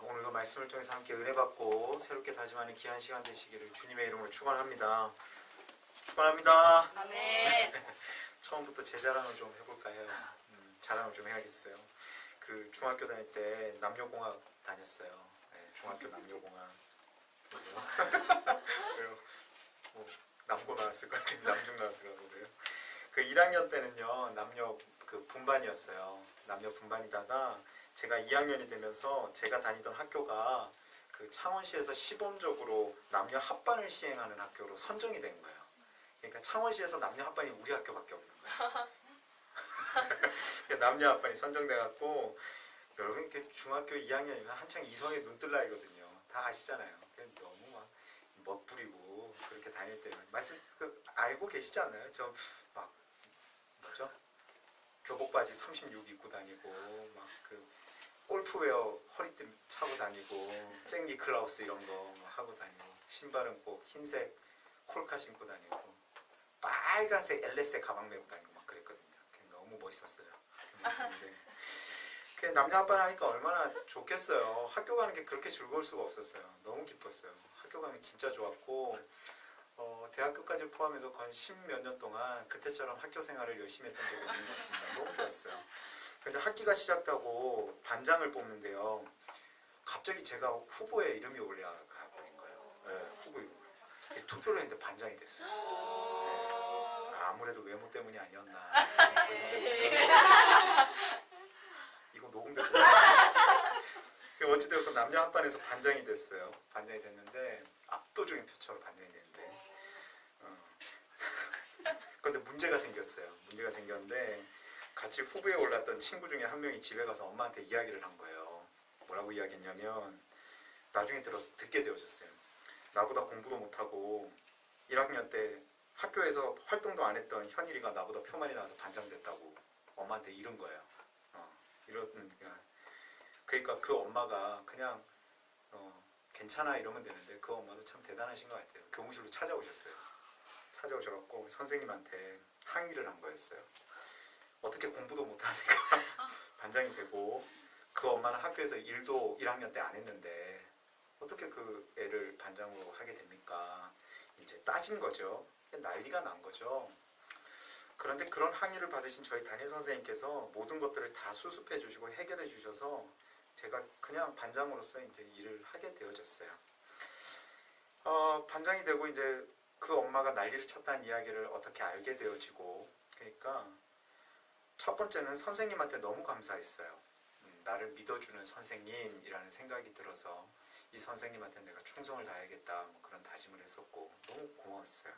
오늘도 말씀을 통해서 함께 은혜 받고 새롭게 다짐하는 귀한 시간 되시기를 주님의 이름으로 축원합니다. 축원합니다. 아멘. 처음부터 제 자랑을 좀 해볼까 해요. 자랑을 좀 해야겠어요. 그 중학교 다닐 때 남녀공학 다녔어요. 네, 중학교 남녀공학. 그래요. 남고 나왔을 것 같아요. 남중 나왔을 것 같아요. 그 1학년 때는요 남녀 그 분반이었어요. 남녀 분반이다가 제가 2학년이 되면서 제가 다니던 학교가 그 창원시에서 시범적으로 남녀 합반을 시행하는 학교로 선정이 된 거예요. 그러니까 창원시에서 남녀 합반이 우리 학교밖에 없는 거예요. 남녀 합반이 선정돼갖고 여러분 이렇게 중학교 2학년이면 한창 이성에 눈 뜰 나이거든요. 다 아시잖아요. 너무 막 멋부리고 그렇게 다닐 때는 말씀 알고 계시지 않나요? 저 막 뭐죠? 교복 바지 36 입고 다니고 막 그 골프웨어 허리띠 차고 다니고 잭 니클라우스 이런 거 하고 다니고 신발은 꼭 흰색 콜카 신고 다니고 빨간색 엘레세 가방 메고 다니고 막 그랬거든요. 너무 멋있었어요. 멋있었는데 남녀 합반 하니까 얼마나 좋겠어요. 학교 가는 게 그렇게 즐거울 수가 없었어요. 너무 기뻤어요. 학교 가는 게 진짜 좋았고 대학교까지 포함해서 거의 10몇 년 동안 그때처럼 학교 생활을 열심히 했던 적이 없는 것 같습니다. 너무 좋았어요. 근데 학기가 시작되고 반장을 뽑는데요. 갑자기 제가 후보에 이름이 올라가 버린 거예요. 네, 후보 이름. 투표를 했는데 반장이 됐어요. 네, 아무래도 외모 때문이 아니었나. 이거 녹음돼서 어찌되었건 남녀 합반에서 반장이 됐어요. 반장이 됐는데 압도적인 표차로 반장이 됐는데 그런데 문제가 생겼어요. 문제가 생겼는데 같이 후보에 올랐던 친구 중에 한 명이 집에 가서 엄마한테 이야기를 한 거예요. 뭐라고 이야기했냐면 나중에 듣게 되어졌어요. 나보다 공부도 못하고 1학년 때 학교에서 활동도 안 했던 현일이가 나보다 표만이 나와서 반장 됐다고 엄마한테 이른 거예요. 그러니까 그 엄마가 그냥 괜찮아 이러면 되는데 그 엄마도 참 대단하신 것 같아요. 교무실로 찾아오셨어요. 찾아오셔갖고 선생님한테 항의를 한 거였어요. 어떻게 공부도 못하니까 반장이 되고 그 엄마는 학교에서 일도 1학년 때 안 했는데 어떻게 그 애를 반장으로 하게 됩니까? 이제 따진 거죠. 난리가 난 거죠. 그런데 그런 항의를 받으신 저희 담임 선생님께서 모든 것들을 다 수습해 주시고 해결해 주셔서 제가 그냥 반장으로서 이제 일을 하게 되어졌어요. 반장이 되고 이제 그 엄마가 난리를 쳤다는 이야기를 어떻게 알게 되어지고 그러니까 첫 번째는 선생님한테 너무 감사했어요. 나를 믿어주는 선생님이라는 생각이 들어서 이 선생님한테 내가 충성을 다해야겠다 그런 다짐을 했었고 너무 고마웠어요.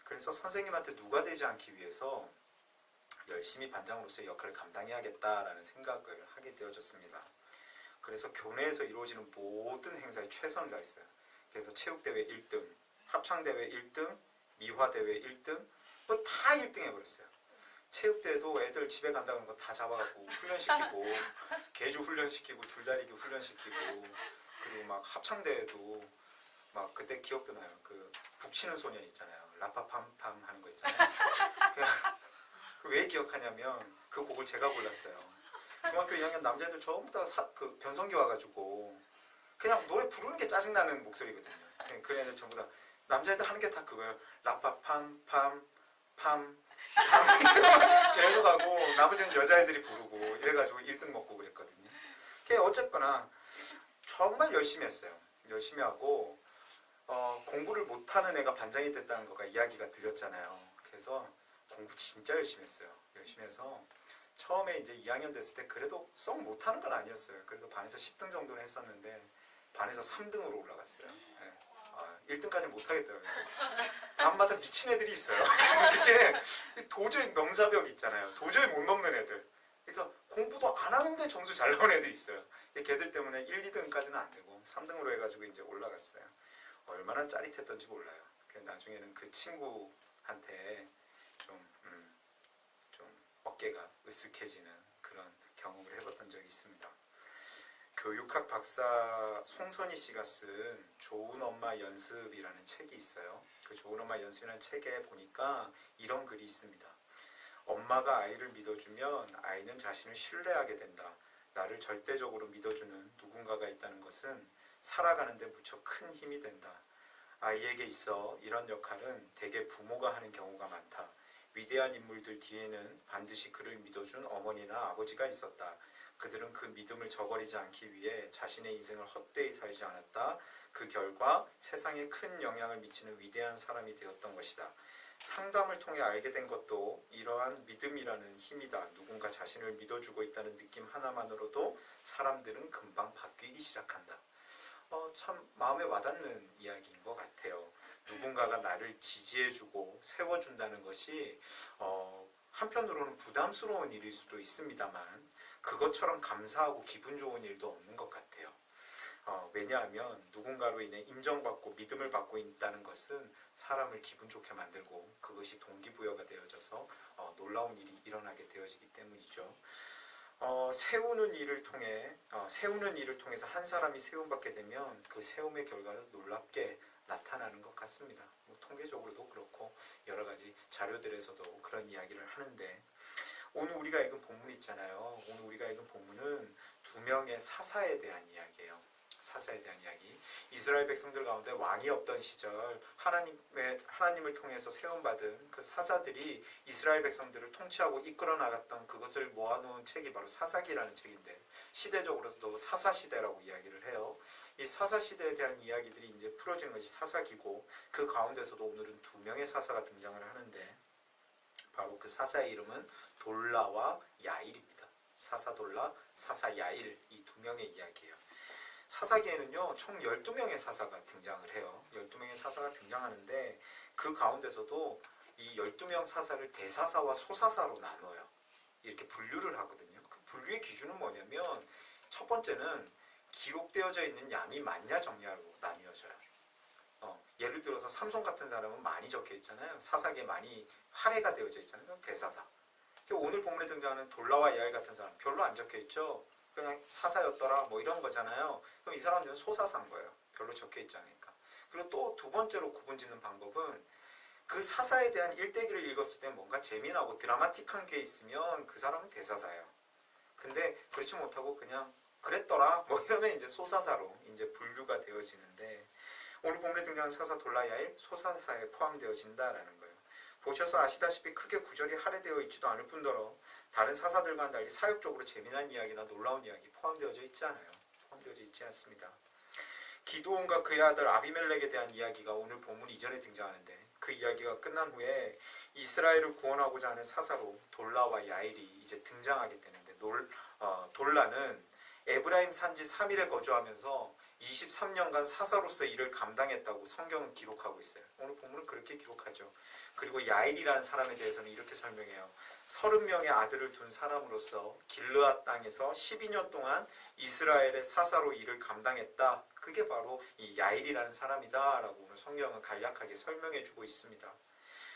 그래서 선생님한테 누가 되지 않기 위해서 열심히 반장으로서의 역할을 감당해야겠다라는 생각을 하게 되어졌습니다. 그래서 교내에서 이루어지는 모든 행사에 최선을 다했어요. 그래서 체육대회 1등, 합창대회 1등, 미화대회 1등 다 1등 해버렸어요. 체육대회도 애들 집에 간다는 거 다 잡아갖고 훈련시키고 개주 훈련시키고 줄다리기 훈련시키고 그리고 막 합창대회도 막 그때 기억도 나요. 그 북치는 소년 있잖아요. 라파팜팜 하는 거 있잖아요. 왜 기억하냐면 그 곡을 제가 골랐어요. 중학교 2학년 남자애들 전부 다 그 변성기 와가지고 그냥 노래 부르는 게 짜증나는 목소리거든요. 그 애들 전부 다 남자애들 하는 게 다 그거예요. 라파팜팜 팜 계속 하고 나머지는 여자애들이 부르고 이래가지고 1등 먹고 그랬거든요. 어쨌거나 정말 열심히 했어요. 열심히 하고 공부를 못하는 애가 반장이 됐다는 거가 이야기가 들렸잖아요. 그래서 공부 진짜 열심히 했어요. 열심히 해서 처음에 이제 2학년 됐을 때 그래도 썩 못하는 건 아니었어요. 그래도 반에서 10등 정도는 했었는데 반에서 3등으로 올라갔어요. 네. 1등까지 못하겠더라고요. 밤마다 미친 애들이 있어요. 그게 도저히 넘사벽 있잖아요. 도저히 못 넘는 애들. 그러니까 공부도 안 하는데 점수 잘 나오는 애들이 있어요. 걔들 때문에 1, 2등까지는 안 되고 3등으로 해가지고 이제 올라갔어요. 얼마나 짜릿했던지 몰라요. 나중에는 그 친구한테 좀 어깨가 으쓱해지는 그런 경험을 해봤던 적이 있습니다. 교육학 박사 송선희 씨가 쓴 좋은 엄마 연습이라는 책이 있어요. 그 좋은 엄마 연습이라는 책에 보니까 이런 글이 있습니다. 엄마가 아이를 믿어주면 아이는 자신을 신뢰하게 된다. 나를 절대적으로 믿어주는 누군가가 있다는 것은 살아가는 데 무척 큰 힘이 된다. 아이에게 있어 이런 역할은 대개 부모가 하는 경우가 많다. 위대한 인물들 뒤에는 반드시 그를 믿어준 어머니나 아버지가 있었다. 그들은 그 믿음을 저버리지 않기 위해 자신의 인생을 헛되이 살지 않았다. 그 결과 세상에 큰 영향을 미치는 위대한 사람이 되었던 것이다. 상담을 통해 알게 된 것도 이러한 믿음이라는 힘이다. 누군가 자신을 믿어주고 있다는 느낌 하나만으로도 사람들은 금방 바뀌기 시작한다. 참 마음에 와닿는 이야기인 것 같아요. 누군가가 나를 지지해주고 세워준다는 것이 한편으로는 부담스러운 일일 수도 있습니다만 그것처럼 감사하고 기분 좋은 일도 없는 것 같아요. 왜냐하면 누군가로 인해 인정받고 믿음을 받고 있다는 것은 사람을 기분 좋게 만들고 그것이 동기부여가 되어져서 놀라운 일이 일어나게 되어지기 때문이죠. 세우는 일을 통해서 한 사람이 세움받게 되면 그 세움의 결과는 놀랍게 나타나는 것 같습니다. 통계적으로도 그렇고 여러 가지 자료들에서도 그런 이야기를 하는데 오늘 우리가 읽은 본문 있잖아요. 오늘 우리가 읽은 본문은 두 명의 사사에 대한 이야기예요. 사사에 대한 이야기. 이스라엘 백성들 가운데 왕이 없던 시절 하나님을 통해서 세움받은 그 사사들이 이스라엘 백성들을 통치하고 이끌어 나갔던 그것을 모아놓은 책이 바로 사사기라는 책인데 시대적으로도 사사시대라고 이야기를 해요. 이 사사시대에 대한 이야기들이 이제 풀어지는 것이 사사기고 그 가운데서도 오늘은 두 명의 사사가 등장을 하는데 바로 그 사사의 이름은 돌라와 야일입니다. 사사돌라, 사사야일 이 두 명의 이야기예요. 사사기에는요 총 12명의 사사가 등장을 해요. 12명의 사사가 등장하는데 그 가운데서도 이 12명 사사를 대사사와 소사사로 나눠요. 이렇게 분류를 하거든요. 그 분류의 기준은 뭐냐면 첫 번째는 기록되어져 있는 양이 많냐 적냐로 나뉘어져요. 예를 들어서 삼손 같은 사람은 많이 적혀 있잖아요. 사사기에 많이 할애가 되어져 있잖아요. 그럼 대사사. 오늘 본문에 등장하는 돌라와 야일 같은 사람 별로 안 적혀 있죠. 그냥 사사였더라 뭐 이런 거잖아요. 그럼 이 사람들은 소사사인 거예요. 별로 적혀 있지 않으니까. 그리고 또 두 번째로 구분짓는 방법은 그 사사에 대한 일대기를 읽었을 때 뭔가 재미나고 드라마틱한 게 있으면 그 사람은 대사사예요. 근데 그렇지 못하고 그냥 그랬더라 뭐 이러면 이제 소사사로 이제 분류가 되어지는데 오늘 본문에 등장하는 사사 돌라야일 소사사에 포함되어진다라는 거예요. 보셔서 아시다시피 크게 구절이 할애되어 있지도 않을 뿐더러 다른 사사들과는 달리 사역적으로 재미난 이야기나 놀라운 이야기 포함되어져 있지 않아요. 포함되어져 있지 않습니다. 기드온과 그의 아들 아비멜렉에 대한 이야기가 오늘 본문 이전에 등장하는데 그 이야기가 끝난 후에 이스라엘을 구원하고자 하는 사사로 돌라와 야일이 이제 등장하게 되는데 돌라는 에브라임 산지 3일에 거주하면서 23년간 사사로서 일을 감당했다고 성경은 기록하고 있어요. 오늘 본문은 그렇게 기록하죠. 그리고 야일이라는 사람에 대해서는 이렇게 설명해요. 30명의 아들을 둔 사람으로서 길르앗 땅에서 12년 동안 이스라엘의 사사로 일을 감당했다. 그게 바로 이 야일이라는 사람이다 라고 오늘 성경은 간략하게 설명해주고 있습니다.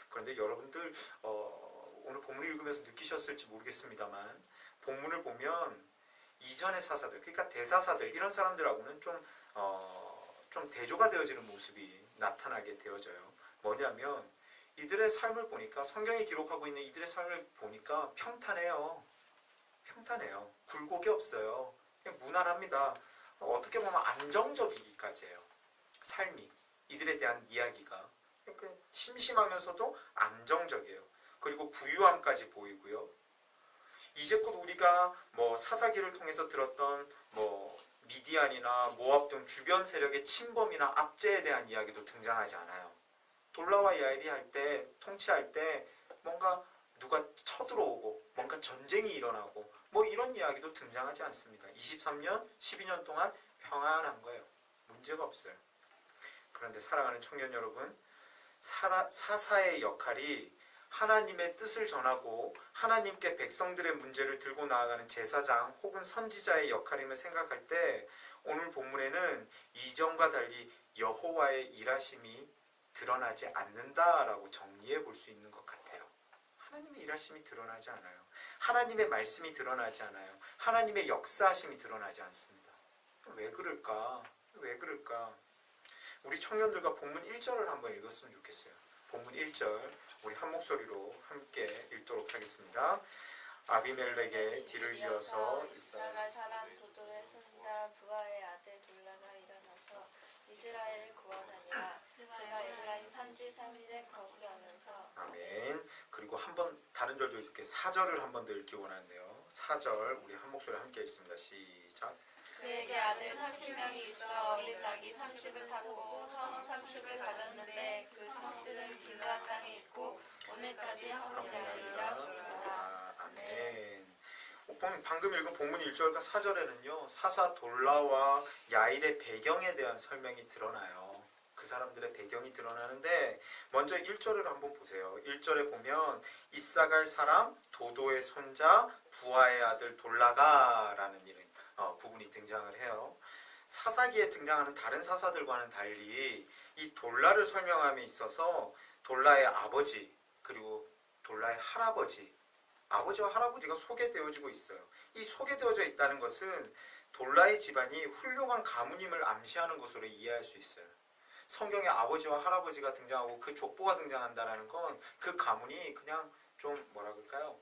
그런데 여러분들 오늘 본문 읽으면서 느끼셨을지 모르겠습니다만 본문을 보면 이전의 사사들, 그러니까 대사사들 이런 사람들하고는 좀 대조가 되어지는 모습이 나타나게 되어져요. 뭐냐면 이들의 삶을 보니까 성경이 기록하고 있는 이들의 삶을 보니까 평탄해요. 평탄해요. 굴곡이 없어요. 그냥 무난합니다. 어떻게 보면 안정적이기까지 해요. 삶이 이들에 대한 이야기가 그러니까 심심하면서도 안정적이에요. 그리고 부유함까지 보이고요. 이제껏 우리가 뭐 사사기를 통해서 들었던 뭐 미디안이나 모압 등 주변 세력의 침범이나 압제에 대한 이야기도 등장하지 않아요. 돌라와 야일이 통치할 때 뭔가 누가 쳐들어오고 뭔가 전쟁이 일어나고 뭐 이런 이야기도 등장하지 않습니다. 23년, 12년 동안 평안한 거예요. 문제가 없어요. 그런데 사랑하는 청년 여러분, 사사의 역할이 하나님의 뜻을 전하고 하나님께 백성들의 문제를 들고 나아가는 제사장 혹은 선지자의 역할임을 생각할 때 오늘 본문에는 이전과 달리 여호와의 일하심이 드러나지 않는다라고 정리해 볼 수 있는 것 같아요. 하나님의 일하심이 드러나지 않아요. 하나님의 말씀이 드러나지 않아요. 하나님의 역사하심이 드러나지 않습니다. 왜 그럴까? 왜 그럴까? 우리 청년들과 본문 1절을 한번 읽었으면 좋겠어요. 본문 1절 우리 한 목소리로 함께 읽도록 하겠습니다. 아비멜렉의 뒤를 이어서 이스라엘 사람 도도의 손자 부하의 아들 돌라가 일어나서 이스라엘을 구원하니라. 그가 에브라임 산지 3일에 거주하면서. 아멘. 그리고 한번 다른 절도 이렇게 4절을 한 번 더 읽기 원하는데요. 4절 우리 한 목소리 함께 읽습니다. 시작. 그에게 아들 30명이 있어 어린 낙이 30을 타고 성 30을 가졌는데 그 성들은 길르앗 땅에 있고 오늘까지 함께하리라. 아멘. 방금 읽은 본문 1절과 4절에는요. 사사 돌라와 야일의 배경에 대한 설명이 드러나요. 그 사람들의 배경이 드러나는데 먼저 1절을 한번 보세요. 1절에 보면 이사갈 사람 도도의 손자 부하의 아들 돌라가라는 이름 부분이 등장을 해요. 사사기에 등장하는 다른 사사들과는 달리 이 돌라를 설명함에 있어서 돌라의 아버지 그리고 돌라의 할아버지 아버지와 할아버지가 소개되어지고 있어요. 이 소개되어져 있다는 것은 돌라의 집안이 훌륭한 가문임을 암시하는 것으로 이해할 수 있어요. 성경에 아버지와 할아버지가 등장하고 그 족보가 등장한다는 건 그 가문이 그냥 좀 뭐라 그럴까요?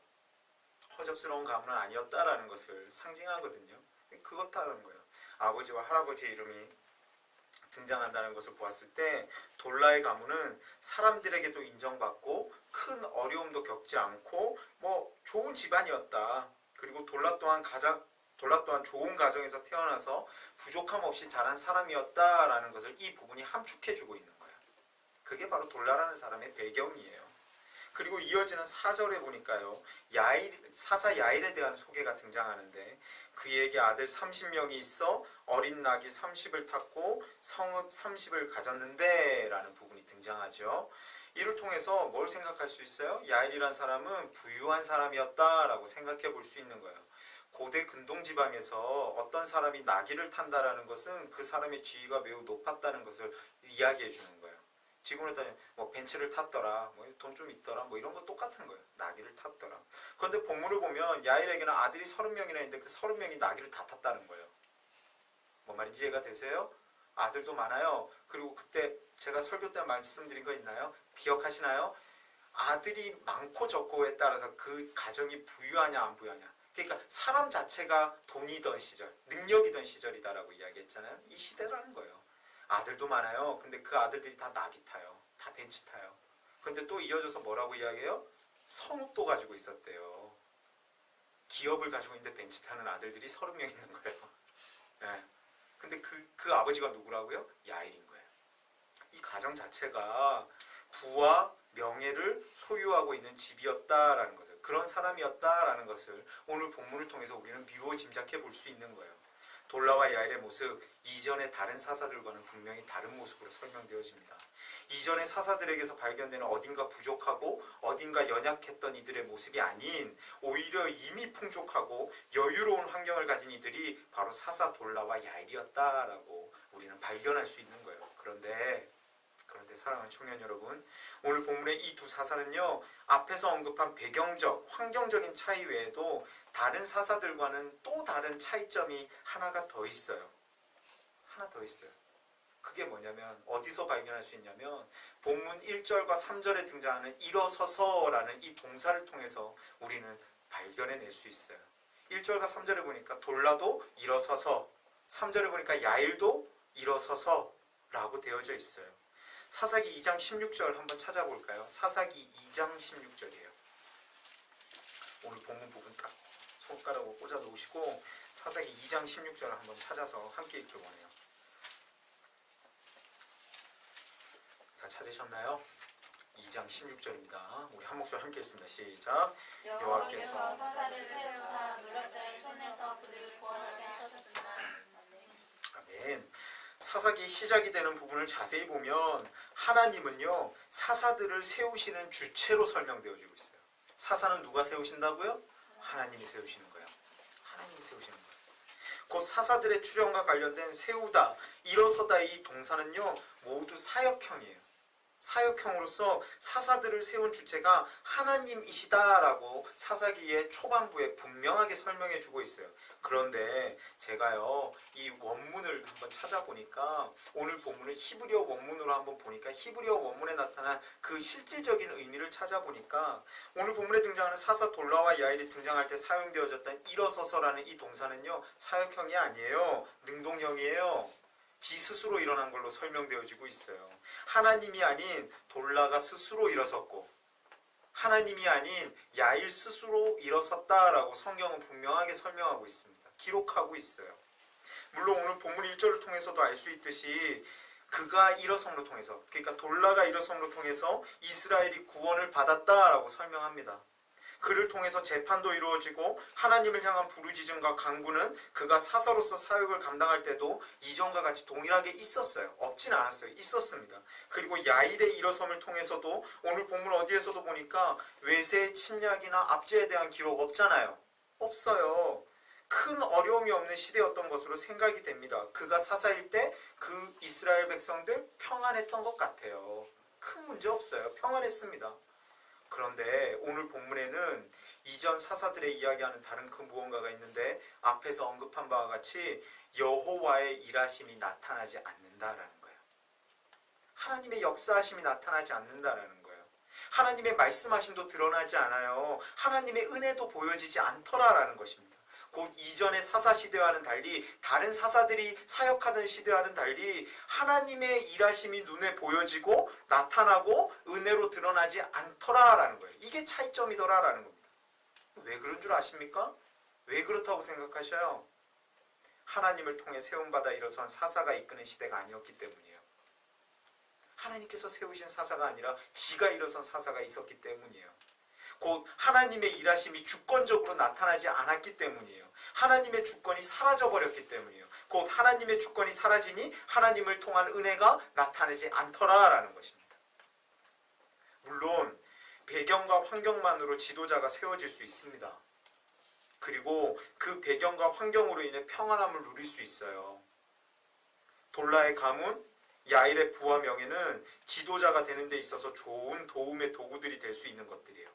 허접스러운 가문은 아니었다라는 것을 상징하거든요. 그렇다는 거예요. 아버지와 할아버지의 이름이 등장한다는 것을 보았을 때 돌라의 가문은 사람들에게도 인정받고 큰 어려움도 겪지 않고 뭐 좋은 집안이었다. 그리고 돌라 또한 좋은 가정에서 태어나서 부족함 없이 자란 사람이었다라는 것을 이 부분이 함축해주고 있는 거예요. 그게 바로 돌라라는 사람의 배경이에요. 그리고 이어지는 4절에 보니까요. 사사 야일에 대한 소개가 등장하는데 그에게 아들 30명이 있어 어린 나귀 30을 탔고 성읍 30을 가졌는데 라는 부분이 등장하죠. 이를 통해서 뭘 생각할 수 있어요? 야일이란 사람은 부유한 사람이었다라고 생각해 볼 수 있는 거예요. 고대 근동지방에서 어떤 사람이 나귀를 탄다라는 것은 그 사람의 지위가 매우 높았다는 것을 이야기해 주는 거예요. 지금으로 따지면 뭐 벤츠를 탔더라, 뭐 돈 좀 있더라, 뭐 이런 거 똑같은 거예요. 나귀를 탔더라. 그런데 본문을 보면 야일에게는 아들이 30명이나 있는데 그 30명이 나귀를 다 탔다는 거예요. 뭔 말인지 이해가 되세요? 아들도 많아요. 그리고 그때 제가 설교 때 말씀드린 거 있나요? 기억하시나요? 아들이 많고 적고에 따라서 그 가정이 부유하냐 안 부유하냐. 그러니까 사람 자체가 돈이던 시절, 능력이던 시절이다라고 이야기했잖아요. 이 시대라는 거예요. 아들도 많아요. 근데 그 아들들이 다 나귀 타요. 다 벤츠 타요. 근데 또 이어져서 뭐라고 이야기해요? 성읍도 가지고 있었대요. 기업을 가지고 있는데 벤츠 타는 아들들이 30명 있는 거예요. 네. 근데 그 아버지가 누구라고요? 야일인 거예요. 이 가정 자체가 부와 명예를 소유하고 있는 집이었다라는 것을, 그런 사람이었다라는 것을 오늘 본문을 통해서 우리는 미루어 짐작해 볼 수 있는 거예요. 돌라와 야일의 모습, 이전의 다른 사사들과는 분명히 다른 모습으로 설명되어집니다. 이전의 사사들에게서 발견되는 어딘가 부족하고 어딘가 연약했던 이들의 모습이 아닌 오히려 이미 풍족하고 여유로운 환경을 가진 이들이 바로 사사 돌라와 야일이었다라고 우리는 발견할 수 있는 거예요. 그런데 사랑하는 청년 여러분, 오늘 본문의 이 두 사사는요, 앞에서 언급한 배경적, 환경적인 차이 외에도 다른 사사들과는 또 다른 차이점이 하나가 더 있어요. 하나 더 있어요. 그게 뭐냐면 어디서 발견할 수 있냐면 본문 1절과 3절에 등장하는 일어서서라는 이 동사를 통해서 우리는 발견해낼 수 있어요. 1절과 3절에 보니까 돌라도 일어서서, 3절에 보니까 야일도 일어서서라고 되어져 있어요. 사사기 2장 16절 한번 찾아볼까요? 사사기 2장 16절이에요. 오늘 본문 부분 딱 손가락으로 꽂아 놓으시고 사사기 2장 16절을 한번 찾아서 함께 읽기 원해요. 다 찾으셨나요? 2장 16절입니다. 우리 한 목소리 함께 읽습니다. 시작. 여호와께서 사사를 세우사 노략자의 손에서 그를 구원하게 하셨으나. 아멘. 사사기 시작이 되는 부분을 자세히 보면 하나님은요, 사사들을 세우시는 주체로 설명되어지고 있어요. 사사는 누가 세우신다고요? 하나님이 세우시는 거예요. 하나님이 세우시는 거예요. 곧 사사들의 출현과 관련된 세우다, 일어서다 이 동사는요 모두 사역형이에요. 사역형으로서 사사들을 세운 주체가 하나님이시다라고 사사기의 초반부에 분명하게 설명해 주고 있어요. 그런데 제가요 이 원문을 한번 찾아보니까 오늘 본문을 히브리어 원문으로 한번 보니까 히브리어 원문에 나타난 그 실질적인 의미를 찾아보니까 오늘 본문에 등장하는 사사 돌라와 야일이 등장할 때 사용되어졌던 일어서서라는 이 동사는요 사역형이 아니에요. 능동형이에요. 지 스스로 일어난 걸로 설명되어지고 있어요. 하나님이 아닌 돌라가 스스로 일어섰고 하나님이 아닌 야일 스스로 일어섰다라고 성경은 분명하게 설명하고 있습니다. 기록하고 있어요. 물론 오늘 본문 1절을 통해서도 알 수 있듯이 그가 일어섬으로 통해서 그러니까 돌라가 일어섬으로 통해서 이스라엘이 구원을 받았다라고 설명합니다. 그를 통해서 재판도 이루어지고 하나님을 향한 부르짖음과 간구는 그가 사사로서 사역을 감당할 때도 이전과 같이 동일하게 있었어요. 없진 않았어요. 있었습니다. 그리고 야일의 일어섬을 통해서도 오늘 본문 어디에서도 보니까 외세, 침략이나 압제에 대한 기록 없잖아요. 없어요. 큰 어려움이 없는 시대였던 것으로 생각이 됩니다. 그가 사사일 때 그 이스라엘 백성들 평안했던 것 같아요. 큰 문제 없어요. 평안했습니다. 그런데 오늘 본문에는 이전 사사들의 이야기하는 다른 큰 무언가가 있는데 앞에서 언급한 바와 같이 여호와의 일하심이 나타나지 않는다라는 거예요. 하나님의 역사하심이 나타나지 않는다라는 거예요. 하나님의 말씀하심도 드러나지 않아요. 하나님의 은혜도 보여지지 않더라라는 것입니다. 곧 이전의 사사시대와는 달리 다른 사사들이 사역하던 시대와는 달리 하나님의 일하심이 눈에 보여지고 나타나고 은혜로 드러나지 않더라라는 거예요. 이게 차이점이더라라는 겁니다. 왜 그런 줄 아십니까? 왜 그렇다고 생각하셔요? 하나님을 통해 세움받아 일어선 사사가 이끄는 시대가 아니었기 때문이에요. 하나님께서 세우신 사사가 아니라 지가 일어선 사사가 있었기 때문이에요. 곧 하나님의 일하심이 주권적으로 나타나지 않았기 때문이에요. 하나님의 주권이 사라져버렸기 때문이에요. 곧 하나님의 주권이 사라지니 하나님을 통한 은혜가 나타나지 않더라라는 것입니다. 물론 배경과 환경만으로 지도자가 세워질 수 있습니다. 그리고 그 배경과 환경으로 인해 평안함을 누릴 수 있어요. 돌라의 가문, 야일의 부와 명예는 지도자가 되는 데 있어서 좋은 도움의 도구들이 될 수 있는 것들이에요.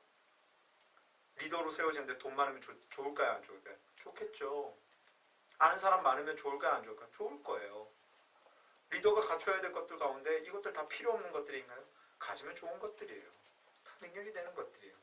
리더로 세워지는데 돈 많으면 좋을까요? 안 좋을까요? 좋겠죠. 아는 사람 많으면 좋을까요? 안 좋을까요? 좋을 거예요. 리더가 갖춰야 될 것들 가운데 이것들 다 필요 없는 것들인가요? 가지면 좋은 것들이에요. 다 능력이 되는 것들이에요.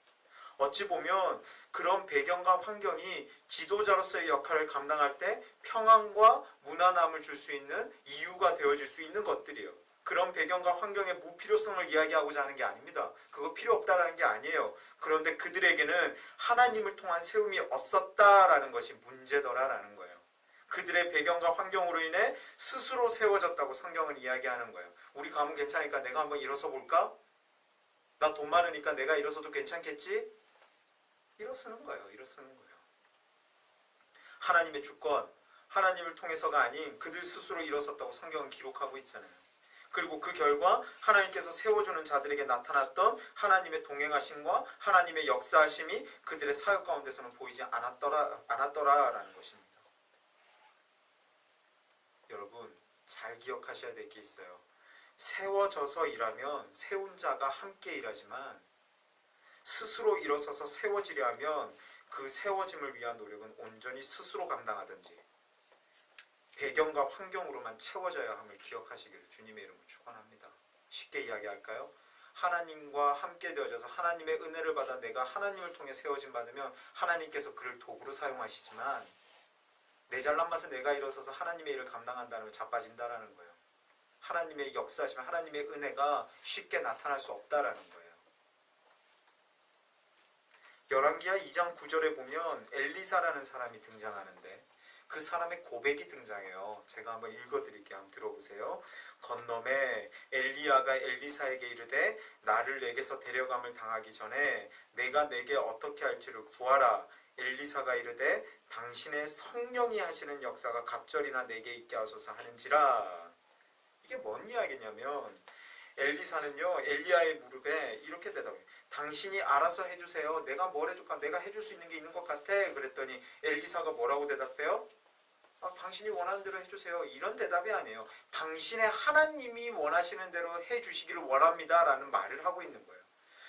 어찌 보면 그런 배경과 환경이 지도자로서의 역할을 감당할 때 평안과 무난함을 줄 수 있는 이유가 되어질 수 있는 것들이에요. 그런 배경과 환경의 무필요성을 이야기하고자 하는 게 아닙니다. 그거 필요 없다라는 게 아니에요. 그런데 그들에게는 하나님을 통한 세움이 없었다라는 것이 문제더라라는 거예요. 그들의 배경과 환경으로 인해 스스로 세워졌다고 성경은 이야기하는 거예요. 우리 가문 괜찮으니까 내가 한번 일어서 볼까? 나 돈 많으니까 내가 일어서도 괜찮겠지? 일어서는 거예요. 일어서는 거예요. 하나님의 주권, 하나님을 통해서가 아닌 그들 스스로 일어섰다고 성경은 기록하고 있잖아요. 그리고 그 결과 하나님께서 세워주는 자들에게 나타났던 하나님의 동행하심과 하나님의 역사하심이 그들의 사역 가운데서는 보이지 않았더라라는 것입니다. 여러분 잘 기억하셔야 될 게 있어요. 세워져서 일하면 세운 자가 함께 일하지만 스스로 일어서서 세워지려 하면 그 세워짐을 위한 노력은 온전히 스스로 감당하든지 배경과 환경으로만 채워져야 함을 기억하시기를 주님의 이름으로 축원합니다. 쉽게 이야기할까요? 하나님과 함께 되어져서 하나님의 은혜를 받아 내가 하나님을 통해 세워짐 받으면 하나님께서 그를 도구로 사용하시지만 내 잘난 맛에 내가 일어서서 하나님의 일을 감당한다는 걸 자빠진다라는 거예요. 하나님의 역사하시면 하나님의 은혜가 쉽게 나타날 수 없다라는 거예요. 열왕기하 2장 9절에 보면 엘리사라는 사람이 등장하는데 그 사람의 고백이 등장해요. 제가 한번 읽어드릴게요. 한번 들어보세요. 건너매 엘리야가 엘리사에게 이르되 나를 내게서 데려감을 당하기 전에 내가 내게 어떻게 할지를 구하라. 엘리사가 이르되 당신의 성령이 하시는 역사가 갑절이나 내게 있게 하소서 하는지라. 이게 뭔 이야기냐면 엘리사는요 엘리야의 무릎에 이렇게 대답해요. 당신이 알아서 해주세요. 내가 뭘 해줄까? 내가 해줄 수 있는 게 있는 것 같아. 그랬더니 엘리사가 뭐라고 대답해요? 당신이 원하는 대로 해주세요. 이런 대답이 아니에요. 당신의 하나님이 원하시는 대로 해주시기를 원합니다 라는 말을 하고 있는 거예요.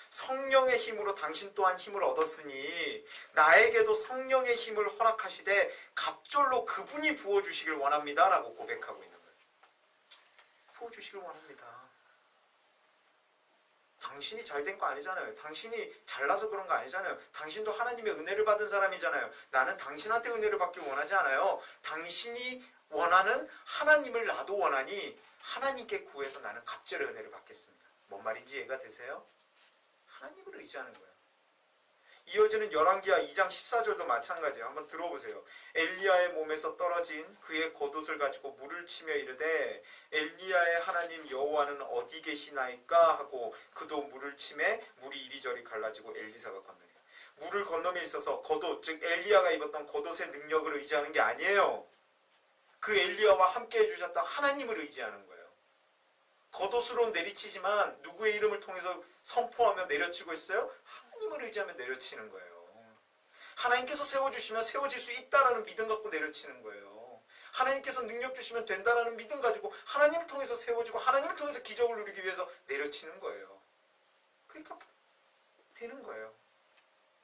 성령의 힘으로 당신 또한 힘을 얻었으니 나에게도 성령의 힘을 허락하시되 갑절로 그분이 부어주시길 원합니다 라고 고백하고 있는 거예요. 부어주시길 원합니다. 당신이 잘된 거 아니잖아요. 당신이 잘나서 그런 거 아니잖아요. 당신도 하나님의 은혜를 받은 사람이잖아요. 나는 당신한테 은혜를 받길 원하지 않아요. 당신이 원하는 하나님을 나도 원하니 하나님께 구해서 나는 갑절의 은혜를 받겠습니다. 뭔 말인지 이해가 되세요? 하나님을 의지하는 거예요. 이어지는 열왕기하 2장 14절도 마찬가지예요. 한번 들어보세요. 엘리야의 몸에서 떨어진 그의 겉옷을 가지고 물을 치며 이르되 엘리야의 하나님 여호와는 어디 계시나이까 하고 그도 물을 치매 물이 이리저리 갈라지고 엘리사가 건너니라. 물을 건너에 있어서 겉옷, 즉 엘리야가 입었던 겉옷의 능력을 의지하는 게 아니에요. 그 엘리야와 함께 해주셨던 하나님을 의지하는 거예요. 겉옷으로 내리치지만 누구의 이름을 통해서 선포하며 내려치고 있어요? 하나님을 의지하며 내려치는 거예요. 하나님께서 세워주시면 세워질 수 있다라는 믿음 갖고 내려치는 거예요. 하나님께서 능력 주시면 된다라는 믿음 가지고 하나님을 통해서 세워지고 하나님을 통해서 기적을 누리기 위해서 내려치는 거예요. 그러니까 되는 거예요.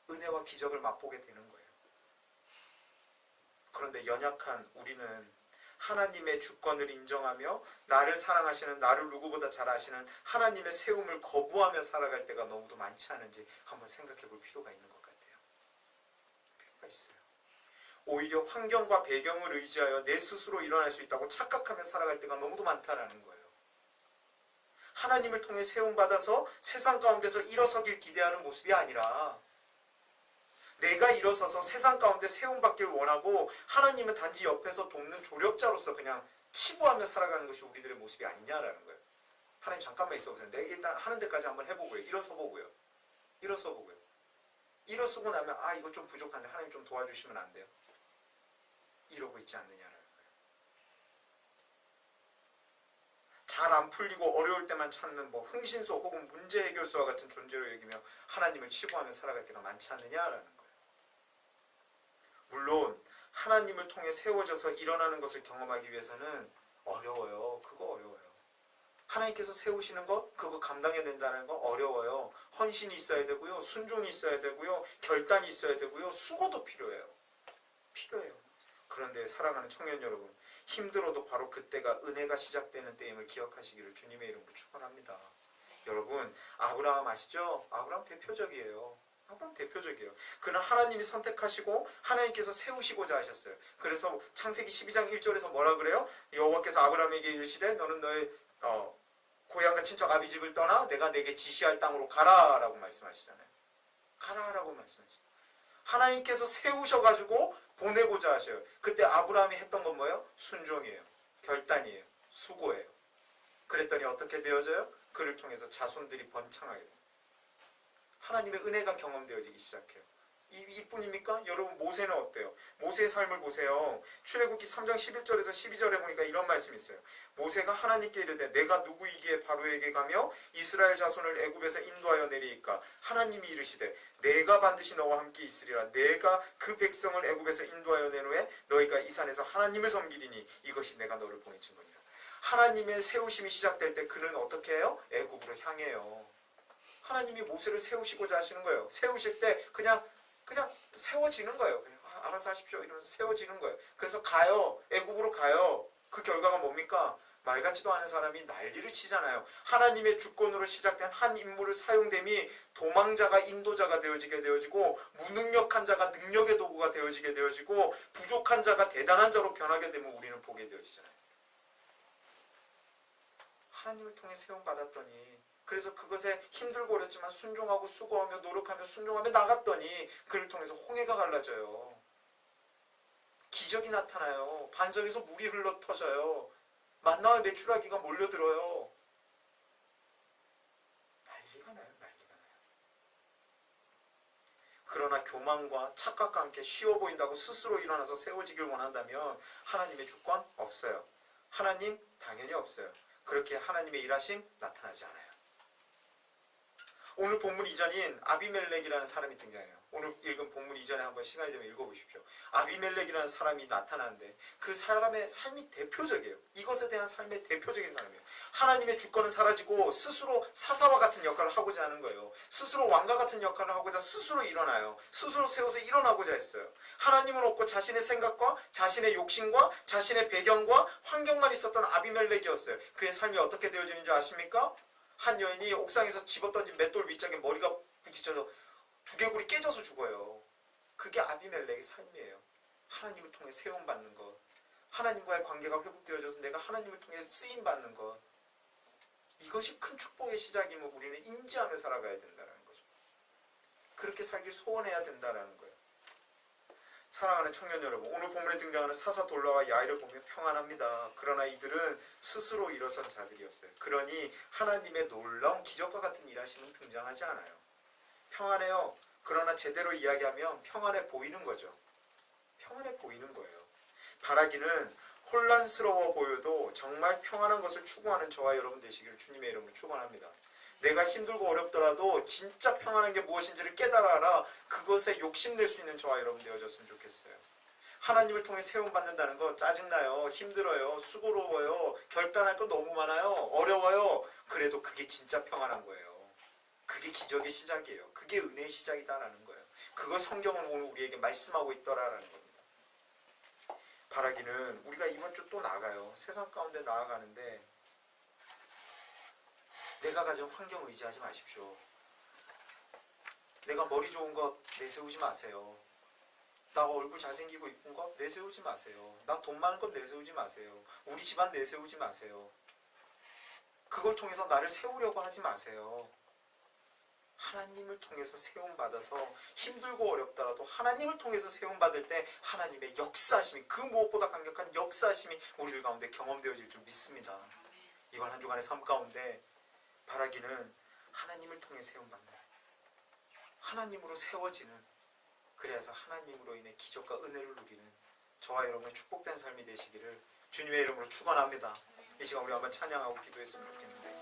은혜와 기적을 맛보게 되는 거예요. 그런데 연약한 우리는 하나님의 주권을 인정하며 나를 사랑하시는, 나를 누구보다 잘 아시는 하나님의 세움을 거부하며 살아갈 때가 너무도 많지 않은지 한번 생각해 볼 필요가 있는 것 같아요. 필요가 있어요. 오히려 환경과 배경을 의지하여 내 스스로 일어날 수 있다고 착각하며 살아갈 때가 너무도 많다라는 거예요. 하나님을 통해 세움받아서 세상 가운데서 일어서길 기대하는 모습이 아니라 내가 일어서서 세상 가운데 세움받길 원하고 하나님은 단지 옆에서 돕는 조력자로서 그냥 치부하며 살아가는 것이 우리들의 모습이 아니냐라는 거예요. 하나님 잠깐만 있어보세요. 내가 일단 하는 데까지 한번 해보고요. 일어서 보고요. 일어서고 나면 이거 좀 부족한데 하나님 좀 도와주시면 안 돼요? 이러고 있지 않느냐라는 거예요. 잘 안 풀리고 어려울 때만 찾는 흥신소 혹은 문제 해결소와 같은 존재로 여기며 하나님을 치부하며 살아갈 때가 많지 않느냐라는 거예요. 물론 하나님을 통해 세워져서 일어나는 것을 경험하기 위해서는 어려워요. 그거 어려워요. 하나님께서 세우시는 것, 그거 감당해야 된다는 거 어려워요. 헌신이 있어야 되고요. 순종이 있어야 되고요. 결단이 있어야 되고요. 수고도 필요해요. 그런데 사랑하는 청년 여러분, 힘들어도 바로 그때가 은혜가 시작되는 때임을 기억하시기를 주님의 이름으로 축원합니다. 여러분, 아브라함 아시죠? 아브라함 대표적이에요. 그는 하나님이 선택하시고 하나님께서 세우시고자 하셨어요. 그래서 창세기 12장 1절에서 뭐라 그래요? 여호와께서 아브라함에게 이르시되 너는 너의 고향과 친척 아비 집을 떠나 내가 내게 지시할 땅으로 가라 라고 말씀하시잖아요. 가라라고 말씀하시죠. 하나님께서 세우셔가지고 보내고자 하셔요. 그때 아브라함이 했던 건 뭐예요? 순종이에요. 결단이에요. 수고예요. 그랬더니 어떻게 되어져요? 그를 통해서 자손들이 번창하게 돼요. 하나님의 은혜가 경험되어지기 시작해요. 이뿐입니까? 여러분 모세는 어때요? 모세의 삶을 보세요. 출애굽기 3장 11절에서 12절에 보니까 이런 말씀이 있어요. 모세가 하나님께 이르되 내가 누구이기에 바로에게 가며 이스라엘 자손을 애굽에서 인도하여 내리이까? 하나님이 이르시되 내가 반드시 너와 함께 있으리라. 내가 그 백성을 애굽에서 인도하여 낸 후에 너희가 이 산에서 하나님을 섬기리니 이것이 내가 너를 보낸 증거니라. 하나님의 세우심이 시작될 때 그는 어떻게 해요? 애굽으로 향해요. 하나님이 모세를 세우시고자 하시는 거예요. 세우실 때 그냥 세워지는 거예요. 그냥 알아서 하십시오 이러면서 세워지는 거예요. 그래서 가요. 애굽으로 가요. 그 결과가 뭡니까? 말 같지도 않은 사람이 난리를 치잖아요. 하나님의 주권으로 시작된 한 인물을 사용됨이 도망자가 인도자가 되어지게 되어지고 무능력한 자가 능력의 도구가 되어지게 되어지고 부족한 자가 대단한 자로 변하게 되면 우리는 보게 되어지잖아요. 하나님을 통해 세움받았더니 그래서 그것에 힘들고 어렵지만 순종하고 수고하며 노력하며 순종하며 나갔더니 그를 통해서 홍해가 갈라져요. 기적이 나타나요. 반석에서 물이 흘러 터져요. 만나와 메추라기가 몰려들어요. 난리가 나요. 그러나 교만과 착각과 함께 쉬워 보인다고 스스로 일어나서 세워지길 원한다면 하나님의 주권 없어요. 하나님 당연히 없어요. 그렇게 하나님의 일하심 나타나지 않아요. 오늘 본문 이전인 아비멜렉이라는 사람이 등장해요. 오늘 읽은 본문 이전에 한번 시간이 되면 읽어보십시오. 아비멜렉이라는 사람이 나타나는데 그 사람의 삶이 대표적이에요. 이것에 대한 삶의 대표적인 사람이에요. 하나님의 주권은 사라지고 스스로 사사와 같은 역할을 하고자 하는 거예요. 스스로 왕과 같은 역할을 하고자 스스로 일어나요. 스스로 세워서 일어나고자 했어요. 하나님은 없고 자신의 생각과 자신의 욕심과 자신의 배경과 환경만 있었던 아비멜렉이었어요. 그의 삶이 어떻게 되어지는지 아십니까? 한 여인이 옥상에서 집어던진 맷돌 윗짝에 머리가 부딪혀서 두개골이 깨져서 죽어요. 그게 아비멜렉의 삶이에요. 하나님을 통해 세움받는 것, 하나님과의 관계가 회복되어져서 내가 하나님을 통해 쓰임받는 것, 이것이 큰 축복의 시작임을 우리는 인지하며 살아가야 된다는 거죠. 그렇게 살길 소원해야 된다는 거예요. 사랑하는 청년 여러분, 오늘 본문에 등장하는 사사 돌라와 야이를 보면 평안합니다. 그러나 이들은 스스로 일어선 자들이었어요. 그러니 하나님의 놀라운 기적과 같은 일하심은 등장하지 않아요. 평안해요. 그러나 제대로 이야기하면 평안해 보이는 거죠. 평안해 보이는 거예요. 바라기는 혼란스러워 보여도 정말 평안한 것을 추구하는 저와 여러분 되시기를 주님의 이름으로 축원합니다. 내가 힘들고 어렵더라도 진짜 평안한 게 무엇인지를 깨달아라. 그것에 욕심낼 수 있는 저와 여러분 되어졌으면 좋겠어요. 하나님을 통해 세움받는다는 거 짜증나요. 힘들어요. 수고로워요. 결단할 거 너무 많아요. 어려워요. 그래도 그게 진짜 평안한 거예요. 그게 기적의 시작이에요. 그게 은혜의 시작이다라는 거예요. 그걸 성경은 오늘 우리에게 말씀하고 있더라라는 겁니다. 바라기는 우리가 이번 주 또 나가요. 세상 가운데 나아가는데 내가 가진 환경 의지하지 마십시오. 내가 머리 좋은 것 내세우지 마세요. 나 얼굴 잘생기고 이쁜 것 내세우지 마세요. 나 돈 많은 것 내세우지 마세요. 우리 집안 내세우지 마세요. 그걸 통해서 나를 세우려고 하지 마세요. 하나님을 통해서 세움받아서 힘들고 어렵더라도 하나님을 통해서 세움받을 때 하나님의 역사하심이, 그 무엇보다 강력한 역사하심이 우리들 가운데 경험되어질 줄 믿습니다. 이번 한 주간의 삶 가운데 바라기는 하나님을 통해 세움받는, 하나님으로 세워지는, 그래서 하나님으로 인해 기적과 은혜를 누리는 저와 여러분의 축복된 삶이 되시기를 주님의 이름으로 축원합니다. 이 시간 우리 한번 찬양하고 기도했으면 좋겠는데